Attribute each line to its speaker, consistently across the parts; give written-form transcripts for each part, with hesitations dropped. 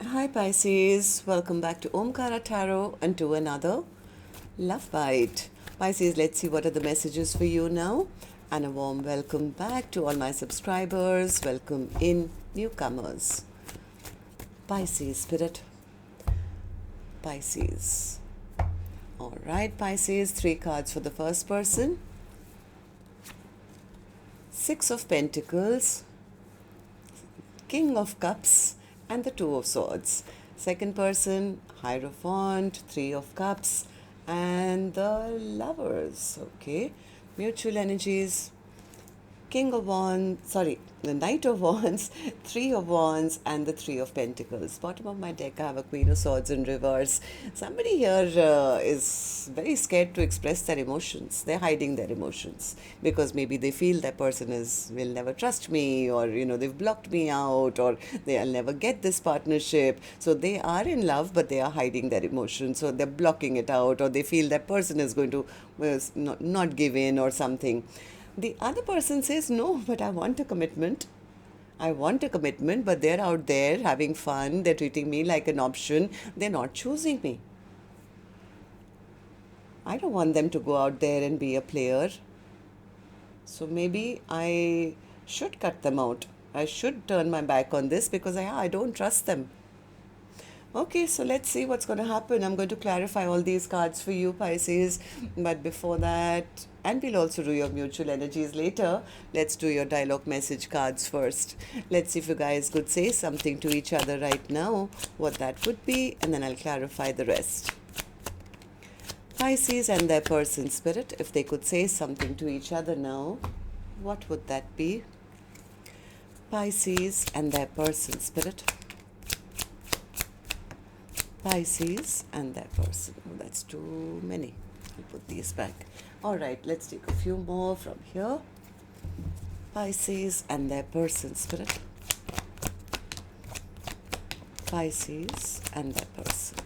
Speaker 1: Hi Pisces, welcome back to Omkaratarot and to another Love Bite. Pisces, let's see what are the messages for you now. And a warm welcome back to all my subscribers. Welcome in newcomers. Pisces, Spirit. Pisces. Alright, Pisces, 3 cards for the first person. 6 of Pentacles, King of Cups, and the Two of Swords. Second person, Hierophant, 3 of Cups, and the Lovers. Okay, mutual energies. The Knight of Wands, 3 of Wands, and the 3 of Pentacles. Bottom of my deck, I have a Queen of Swords in reverse. Somebody here is very scared to express their emotions. They're hiding their emotions because maybe they feel that person will never trust me, or they've blocked me out, or they'll never get this partnership. So they are in love, but they are hiding their emotions. So they're blocking it out, or they feel that person is going to not give in or something. The other person says, no, but I want a commitment. I want a commitment, but they're out there having fun. They're treating me like an option. They're not choosing me. I don't want them to go out there and be a player. So maybe I should cut them out. I should turn my back on this because I don't trust them. Okay, so let's see what's going to happen. I'm going to clarify all these cards for you, Pisces. But before that, and we'll also do your mutual energies later, let's do your dialogue message cards first. Let's see if you guys could say something to each other right now, what that would be, and then I'll clarify the rest. Pisces and their person spirit, if they could say something to each other now, what would that be? Pisces and their person spirit. Pisces and their person. Oh, that's too many. I'll put these back. All right, let's take a few more from here. Pisces and their person spirit. Pisces and their person.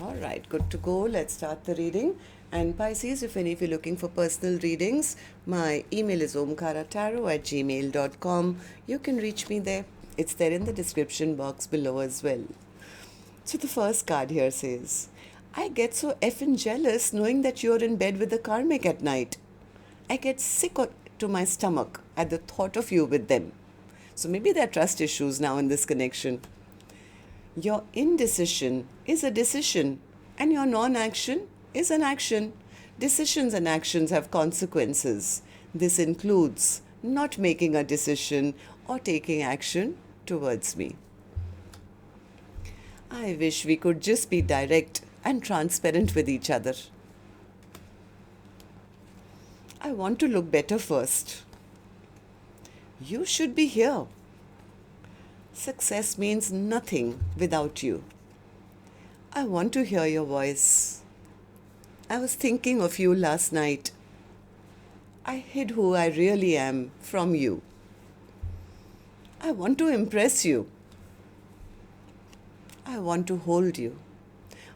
Speaker 1: All right, good to go. Let's start the reading. And Pisces, if any of you are looking for personal readings, my email is omkaratarot@gmail.com. You can reach me there. It's there in the description box below as well. So the first card here says, I get so effing jealous knowing that you're in bed with the karmic at night. I get sick to my stomach at the thought of you with them. So maybe there are trust issues now in this connection. Your indecision is a decision, and your non-action is an action. Decisions and actions have consequences. This includes not making a decision or taking action towards me. I wish we could just be direct and transparent with each other. I want to look better first. You should be here. Success means nothing without you. I want to hear your voice. I was thinking of you last night. I hid who I really am from you. I want to impress you. I want to hold you.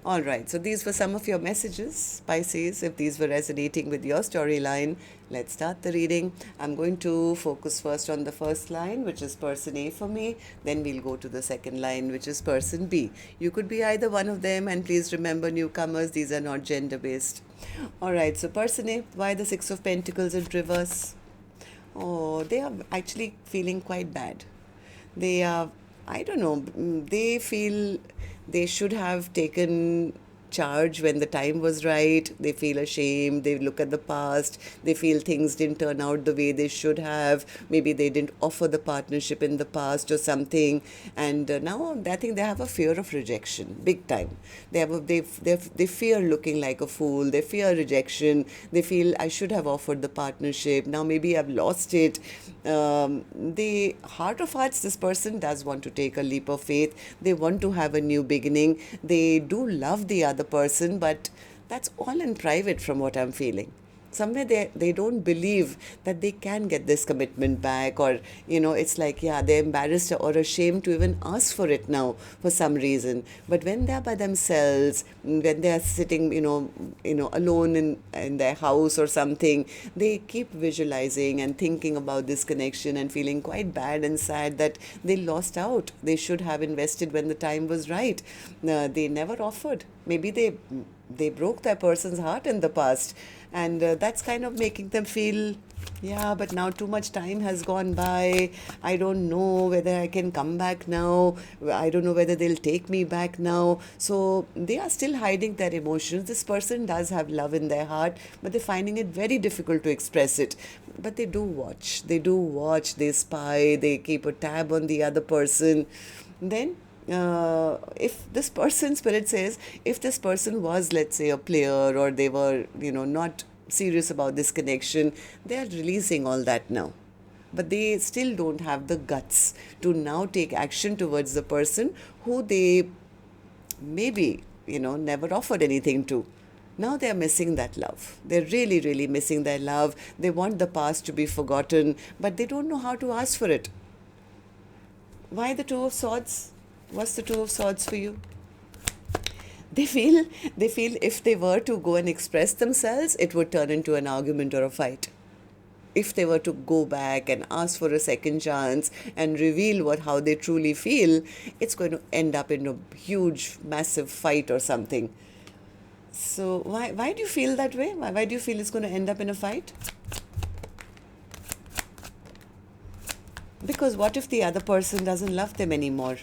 Speaker 1: All right, so these were some of your messages, Pisces. If these were resonating with your storyline, let's start the reading. I'm going to focus first on the first line, which is person A for me. Then we'll go to the second line, which is person B. You could be either one of them, and please remember, newcomers, these are not gender-based. All right, so person A, why the Six of Pentacles in reverse? Oh, they are actually feeling quite bad. They are, I don't know, they feel they should have taken charge when the time was right. They feel ashamed. They look at the past. They feel things didn't turn out the way they should have. Maybe they didn't offer the partnership in the past or something. And now I think they have a fear of rejection, big time. They fear looking like a fool. They fear rejection. They feel I should have offered the partnership. Now maybe I've lost it. The heart of hearts, this person does want to take a leap of faith. They want to have a new beginning. They do love the other person, but that's all in private from what I'm feeling. Somewhere they don't believe that they can get this commitment back, or it's like, yeah, they're embarrassed or ashamed to even ask for it now for some reason. But when they're by themselves, when they're sitting alone in their house or something, they keep visualizing and thinking about this connection and feeling quite bad and sad that they lost out. They should have invested when the time was right. They never offered. Maybe they broke that person's heart in the past, and that's kind of making them feel, yeah, but now too much time has gone by. I don't know whether I can come back now. I don't know whether they'll take me back now. So they are still hiding their emotions. This person does have love in their heart, but they're finding it very difficult to express it. But they do watch. They spy, they keep a tab on the other person. Then if this person, spirit says, if this person was, let's say, a player, or they were not serious about this connection, they are releasing all that now, but they still don't have the guts to now take action towards the person who they maybe never offered anything to. Now they're missing that love. They're really, really missing their love. They want the past to be forgotten, but they don't know how to ask for it. Why the Two of Swords? What's the Two of Swords for you? They feel if they were to go and express themselves, it would turn into an argument or a fight. If they were to go back and ask for a second chance and reveal how they truly feel, it's going to end up in a huge, massive fight or something. So why do you feel that way? Why do you feel it's going to end up in a fight? Because what if the other person doesn't love them anymore?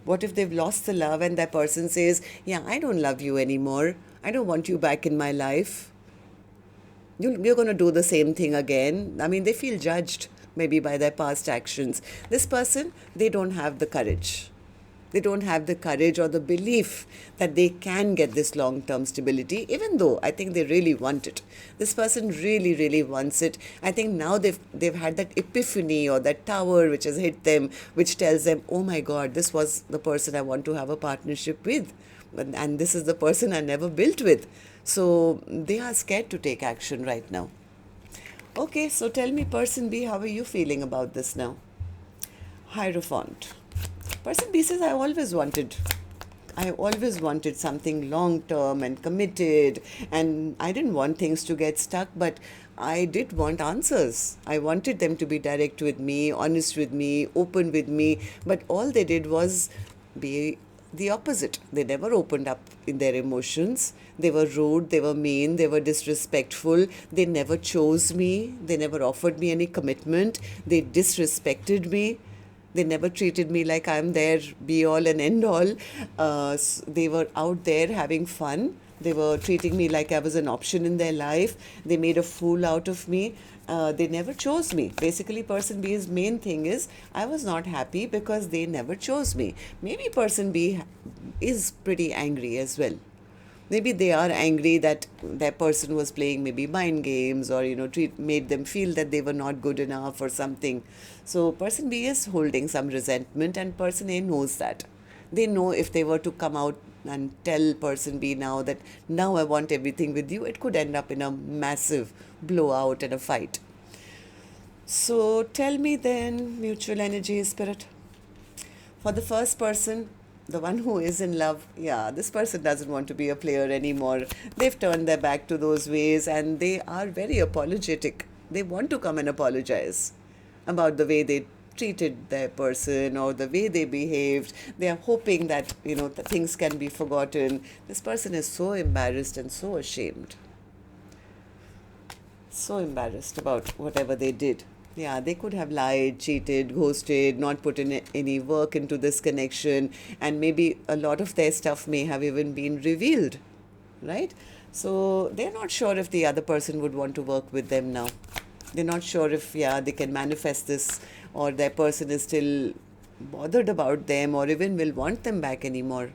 Speaker 1: What if they've lost the love and that person says, yeah, I don't love you anymore. I don't want you back in my life. You're going to do the same thing again. I mean, they feel judged maybe by their past actions. This person, they don't have the courage. They don't have the courage or the belief that they can get this long-term stability, even though I think they really want it. This person really, really wants it. I think now they've had that epiphany or that tower which has hit them, which tells them, oh my God, this was the person I want to have a partnership with. And this is the person I never built with. So they are scared to take action right now. Okay, so tell me, person B, how are you feeling about this now? Hierophant. Person B says, I always wanted something long-term and committed, and I didn't want things to get stuck, but I did want answers. I wanted them to be direct with me, honest with me, open with me, but all they did was be the opposite. They never opened up in their emotions. They were rude, they were mean, they were disrespectful. They never chose me. They never offered me any commitment. They disrespected me. They never treated me like I'm their be-all and end-all. They were out there having fun. They were treating me like I was an option in their life. They made a fool out of me. They never chose me. Basically, person B's main thing is, I was not happy because they never chose me. Maybe person B is pretty angry as well. Maybe they are angry that that person was playing maybe mind games, or made them feel that they were not good enough or something. So person B is holding some resentment, and person A knows that. They know if they were to come out and tell person B now that now I want everything with you, it could end up in a massive blowout and a fight. So tell me then, mutual energy, spirit. For the first person, the one who is in love, yeah, this person doesn't want to be a player anymore. They've turned their back to those ways, and they are very apologetic. They want to come and apologize about the way they treated their person or the way they behaved. They are hoping that, the things can be forgotten. This person is so embarrassed and so ashamed. So embarrassed about whatever they did. Yeah, they could have lied, cheated, ghosted, not put in any work into this connection, and maybe a lot of their stuff may have even been revealed, right? So they're not sure if the other person would want to work with them now. They're not sure if, they can manifest this, or their person is still bothered about them, or even will want them back anymore.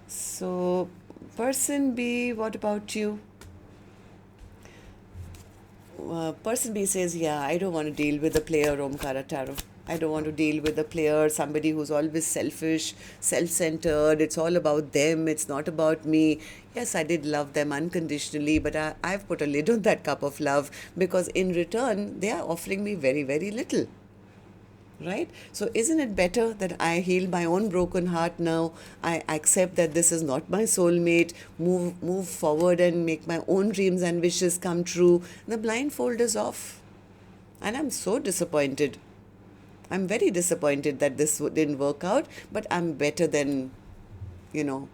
Speaker 1: So, person B, what about you? Person B says, yeah, I don't want to deal with the player Omkaratarot. I don't want to deal with a player, somebody who's always selfish, self-centered. It's all about them. It's not about me. Yes, I did love them unconditionally, but I've put a lid on that cup of love because in return, they are offering me very, very little. Right? So, isn't it better that I heal my own broken heart now? I accept that this is not my soulmate, move forward and make my own dreams and wishes come true. The blindfold is off. And I'm so disappointed. I'm very disappointed that this didn't work out, but I'm better than, you know,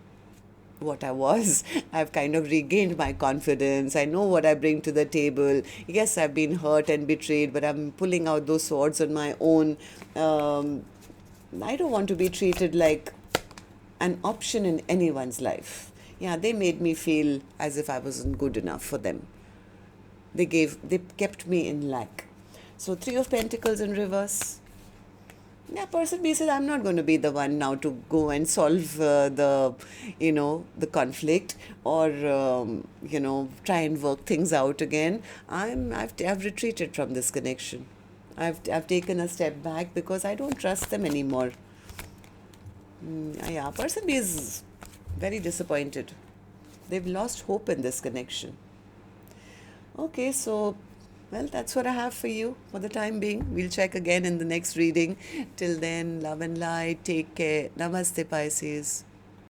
Speaker 1: what I was. I've kind of regained my confidence. I know what I bring to the table. Yes, I've been hurt and betrayed, but I'm pulling out those swords on my own. Um, I don't want to be treated like an option in anyone's life. Yeah, they made me feel as if I wasn't good enough for them. They kept me in lack. So, Three of Pentacles in reverse. Yeah, person B says, I'm not going to be the one now to go and solve the conflict or, try and work things out again. I've retreated from this connection. I've taken a step back because I don't trust them anymore. Yeah, person B is very disappointed. They've lost hope in this connection. Okay, so, well, that's what I have for you for the time being. We'll check again in the next reading. Till then, love and light. Take care. Namaste, Pisces.